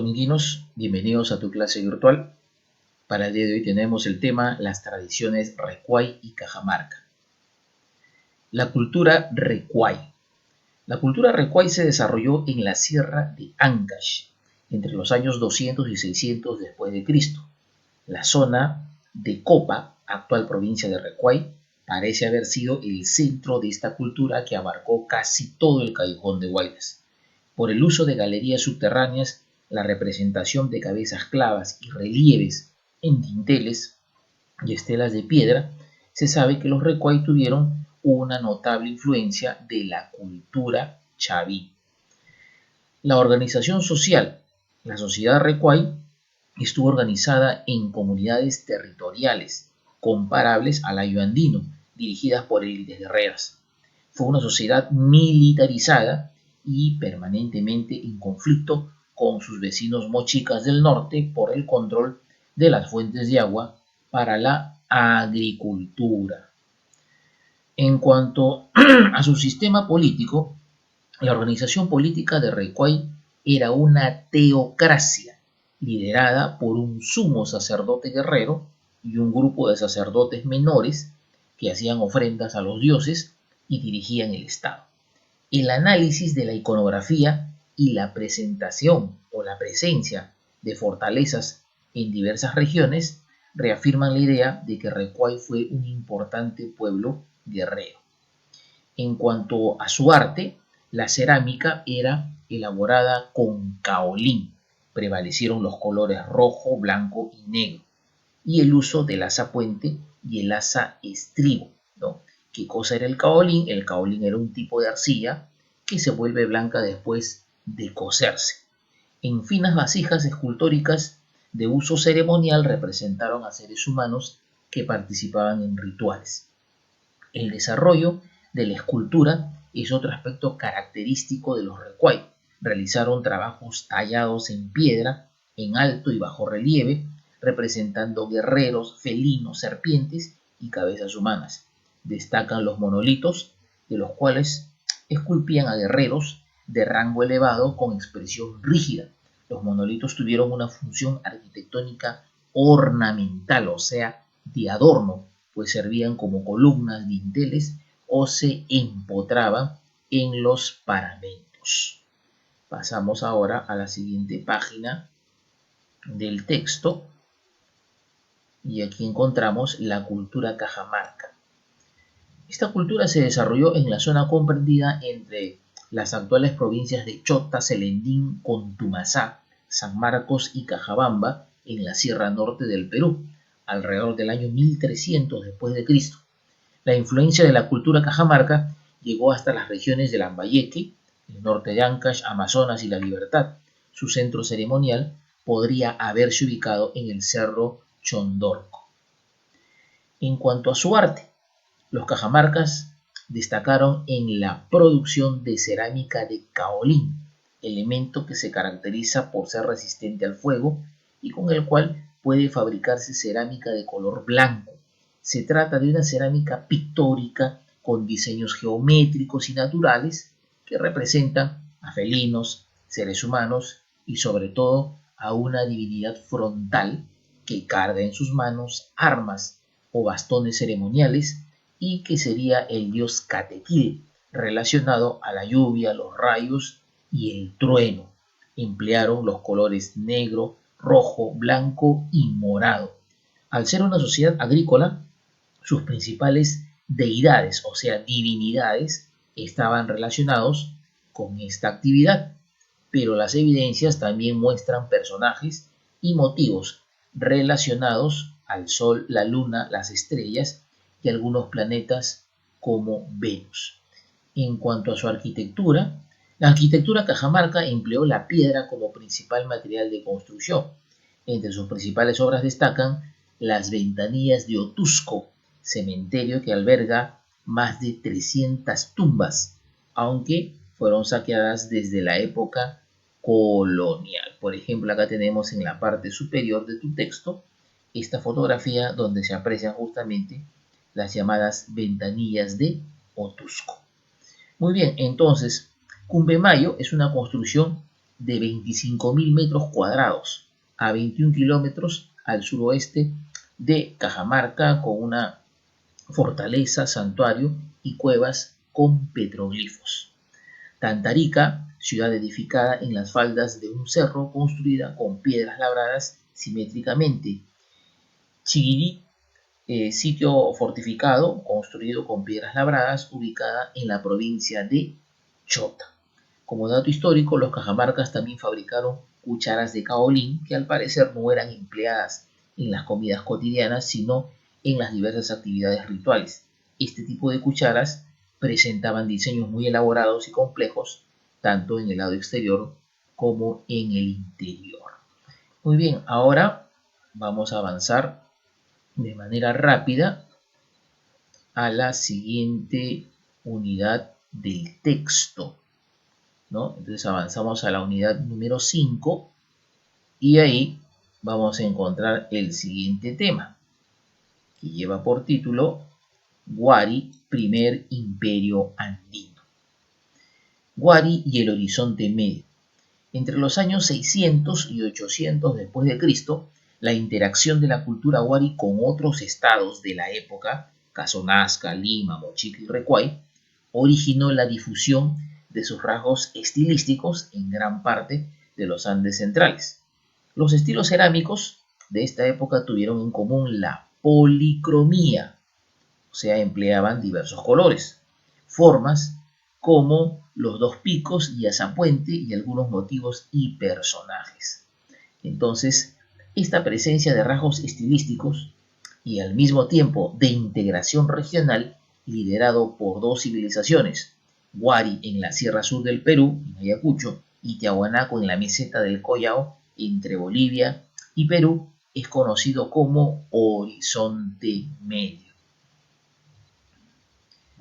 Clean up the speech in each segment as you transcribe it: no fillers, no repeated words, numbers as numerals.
dominguinos, bienvenidos a tu clase virtual. Para el día de hoy tenemos el tema las tradiciones Recuay y Cajamarca. La cultura Recuay. La cultura Recuay se desarrolló en la sierra de Ancash entre los años 200 y 600 después de Cristo. La zona de Copa, actual provincia de Recuay, parece haber sido el centro de esta cultura que abarcó casi todo el Callejón de Huaylas. Por el uso de galerías subterráneas, la representación de cabezas clavas y relieves en dinteles y estelas de piedra, se sabe que los Recuay tuvieron una notable influencia de la cultura chaví. La organización social, la sociedad Recuay, estuvo organizada en comunidades territoriales comparables al ayo andino, dirigidas por élites guerreras. Fue una sociedad militarizada y permanentemente en conflicto con sus vecinos mochicas del norte por el control de las fuentes de agua para la agricultura. En cuanto a su sistema político, la organización política de Recuay era una teocracia liderada por un sumo sacerdote guerrero y un grupo de sacerdotes menores que hacían ofrendas a los dioses y dirigían el Estado. El análisis de la iconografía y la presentación o la presencia de fortalezas en diversas regiones reafirman la idea de que Recuay fue un importante pueblo guerrero. En cuanto a su arte, la cerámica era elaborada con caolín. Prevalecieron los colores rojo, blanco y negro. Y el uso del asa puente y el asa estribo, ¿no? ¿Qué cosa era el caolín? El caolín era un tipo de arcilla que se vuelve blanca después de cocerse. En finas vasijas escultóricas de uso ceremonial representaron a seres humanos que participaban en rituales. El desarrollo de la escultura es otro aspecto característico de los Recuay. Realizaron trabajos tallados en piedra, en alto y bajo relieve, representando guerreros, felinos, serpientes y cabezas humanas. Destacan los monolitos, de los cuales esculpían a guerreros de rango elevado con expresión rígida. Los monolitos tuvieron una función arquitectónica ornamental, o sea, de adorno, pues servían como columnas, dinteles o se empotraban en los paramentos. Pasamos ahora a la siguiente página del texto y aquí encontramos la cultura cajamarca. Esta cultura se desarrolló en la zona comprendida entre las actuales provincias de Chota, Celendín, Contumasá, San Marcos y Cajabamba en la Sierra Norte del Perú, alrededor del año 1300 después de Cristo. La influencia de la cultura cajamarca llegó hasta las regiones de Lambayeque, el norte de Ancash, Amazonas y La Libertad. Su centro ceremonial podría haberse ubicado en el Cerro Chondorco. En cuanto a su arte, los cajamarcas destacaron en la producción de cerámica de caolín, elemento que se caracteriza por ser resistente al fuego y con el cual puede fabricarse cerámica de color blanco. Se trata de una cerámica pictórica con diseños geométricos y naturales que representan a felinos, seres humanos y sobre todo a una divinidad frontal que carga en sus manos armas o bastones ceremoniales y que sería el dios Catequil, relacionado a la lluvia, los rayos y el trueno. Emplearon los colores negro, rojo, blanco y morado. Al ser una sociedad agrícola, sus principales deidades, o sea, divinidades, estaban relacionados con esta actividad, pero las evidencias también muestran personajes y motivos relacionados al Sol, la Luna, las estrellas y algunos planetas como Venus. En cuanto a su arquitectura, la arquitectura cajamarca empleó la piedra como principal material de construcción. Entre sus principales obras destacan las ventanillas de Otusco, cementerio que alberga más de 300 tumbas, aunque fueron saqueadas desde la época colonial. Por ejemplo, acá tenemos en la parte superior de tu texto esta fotografía donde se aprecian justamente las llamadas ventanillas de Otusco. Muy bien, entonces, Cumbemayo es una construcción de 25.000 metros cuadrados a 21 kilómetros al suroeste de Cajamarca, con una fortaleza, santuario y cuevas con petroglifos. Tantarica, ciudad edificada en las faldas de un cerro, construida con piedras labradas simétricamente. Chiguirí, sitio fortificado construido con piedras labradas, ubicada en la provincia de Chota. Como dato histórico, los cajamarcas también fabricaron cucharas de caolín, que al parecer no eran empleadas en las comidas cotidianas, sino en las diversas actividades rituales. Este tipo de cucharas presentaban diseños muy elaborados y complejos, tanto en el lado exterior como en el interior. Muy bien, ahora vamos a avanzar de manera rápida a la siguiente unidad del texto, ¿no? Entonces avanzamos a la unidad número 5 y ahí vamos a encontrar el siguiente tema, que lleva por título Huari, primer imperio andino. Huari y el horizonte medio. Entre los años 600 y 800 después de Cristo, la interacción de la cultura Huari con otros estados de la época, caso Nazca, Lima, Mochica y Recuay, originó la difusión de sus rasgos estilísticos en gran parte de los Andes centrales. Los estilos cerámicos de esta época tuvieron en común la policromía, o sea, empleaban diversos colores, formas como los dos picos y azapuente y algunos motivos y personajes. Entonces, esta presencia de rasgos estilísticos y al mismo tiempo de integración regional, liderado por dos civilizaciones, Huari en la Sierra Sur del Perú, en Ayacucho, y Tiahuanaco en la meseta del Collao, entre Bolivia y Perú, es conocido como Horizonte Medio.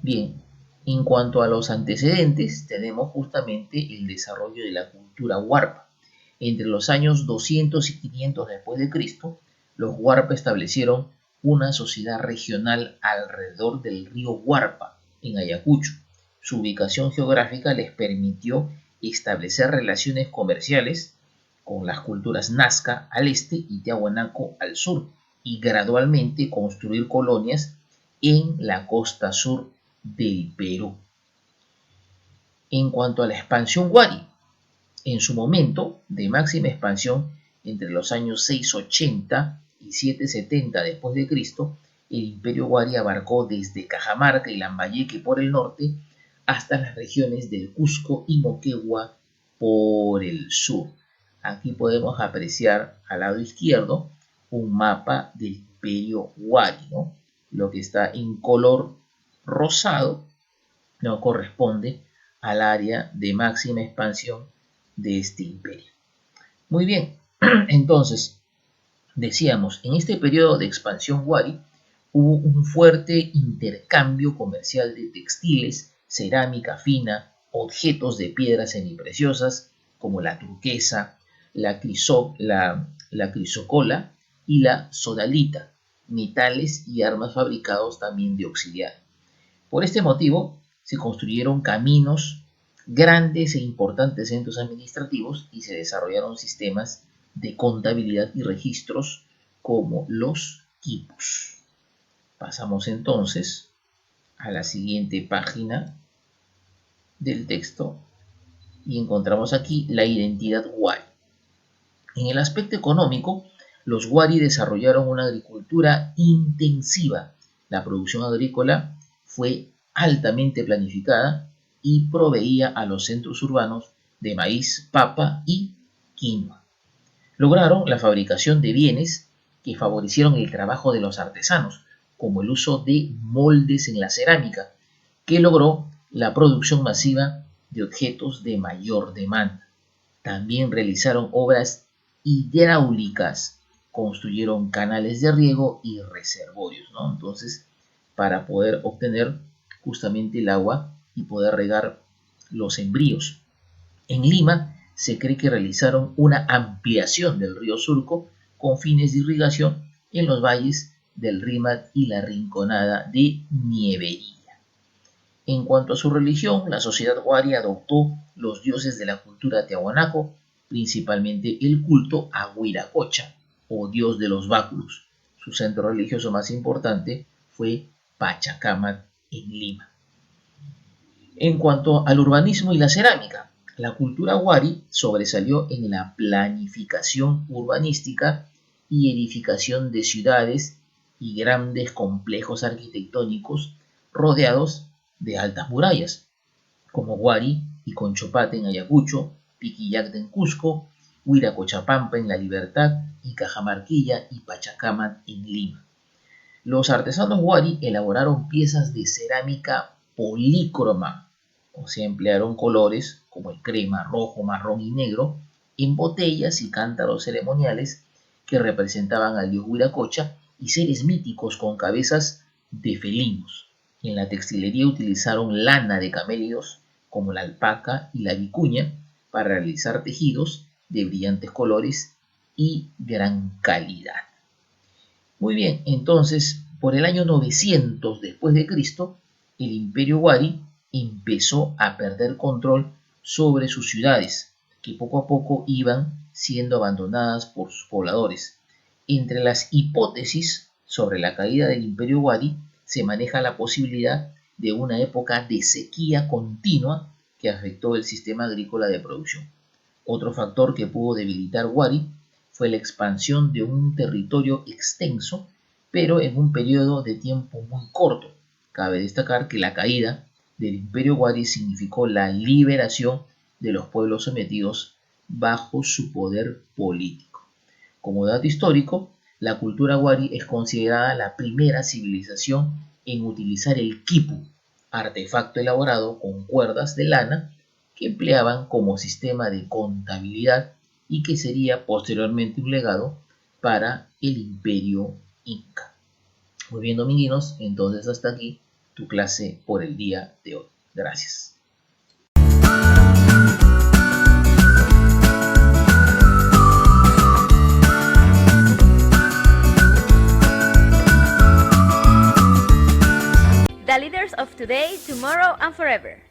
Bien, en cuanto a los antecedentes, tenemos justamente el desarrollo de la cultura huarpa. Entre los años 200 y 500 después de Cristo, los huarpa establecieron una sociedad regional alrededor del río Huarpa, en Ayacucho. Su ubicación geográfica les permitió establecer relaciones comerciales con las culturas Nazca al este y Tiahuanaco al sur, y gradualmente construir colonias en la costa sur del Perú. En cuanto a la expansión Huari, en su momento de máxima expansión entre los años 680 y 770 después de Cristo, el imperio Huari abarcó desde Cajamarca y Lambayeque por el norte hasta las regiones del Cusco y Moquegua por el sur. Aquí podemos apreciar al lado izquierdo un mapa del imperio Huari, ¿no? Lo que está en color rosado no corresponde al área de máxima expansión de este imperio. Muy bien, entonces, decíamos, en este periodo de expansión Huari hubo un fuerte intercambio comercial de textiles, cerámica fina, objetos de piedras semipreciosas como la turquesa, la crisocola y la sodalita, metales y armas fabricados también de obsidiana. Por este motivo, se construyeron caminos, grandes e importantes centros administrativos y se desarrollaron sistemas de contabilidad y registros como los quipus. Pasamos entonces a la siguiente página del texto y encontramos aquí la identidad Huari. En el aspecto económico, los Huari desarrollaron una agricultura intensiva. La producción agrícola fue altamente planificada y proveía a los centros urbanos de maíz, papa y quinoa. Lograron la fabricación de bienes que favorecieron el trabajo de los artesanos, como el uso de moldes en la cerámica, que logró la producción masiva de objetos de mayor demanda. También realizaron obras hidráulicas, construyeron canales de riego y reservorios, ¿no? Entonces, para poder obtener justamente el agua y poder regar los sembríos. En Lima se cree que realizaron una ampliación del río Surco con fines de irrigación en los valles del Rímac y la Rinconada de Nievería. En cuanto a su religión, la sociedad Huari adoptó los dioses de la cultura tiahuanaco principalmente el culto a Huiracocha, o dios de los báculos. Su centro religioso más importante fue Pachacámac en Lima. En cuanto al urbanismo y la cerámica, la cultura wari sobresalió en la planificación urbanística y edificación de ciudades y grandes complejos arquitectónicos rodeados de altas murallas, como Huari y Conchopate en Ayacucho, Piquillacta en Cusco, Huiracochapampa en La Libertad y Cajamarquilla y Pachacámac en Lima. Los artesanos Wari elaboraron piezas de cerámica polícroma, o sea, emplearon colores como el crema, rojo, marrón y negro en botellas y cántaros ceremoniales que representaban al dios Huiracocha y seres míticos con cabezas de felinos. En la textilería utilizaron lana de camélidos como la alpaca y la vicuña para realizar tejidos de brillantes colores y gran calidad. Muy bien, entonces, por el año 900 después de Cristo, el imperio Wari empezó a perder control sobre sus ciudades, que poco a poco iban siendo abandonadas por sus pobladores. Entre las hipótesis sobre la caída del imperio Wari se maneja la posibilidad de una época de sequía continua que afectó el sistema agrícola de producción. Otro factor que pudo debilitar Wari fue la expansión de un territorio extenso, pero en un periodo de tiempo muy corto. Cabe destacar que la caída del imperio Wari significó la liberación de los pueblos sometidos bajo su poder político. Como dato histórico, la cultura Wari es considerada la primera civilización en utilizar el quipu, artefacto elaborado con cuerdas de lana que empleaban como sistema de contabilidad y que sería posteriormente un legado para el imperio inca. Muy bien, dominguinos, entonces hasta aquí tu clase por el día de hoy. Gracias. The leaders of today, tomorrow, and forever.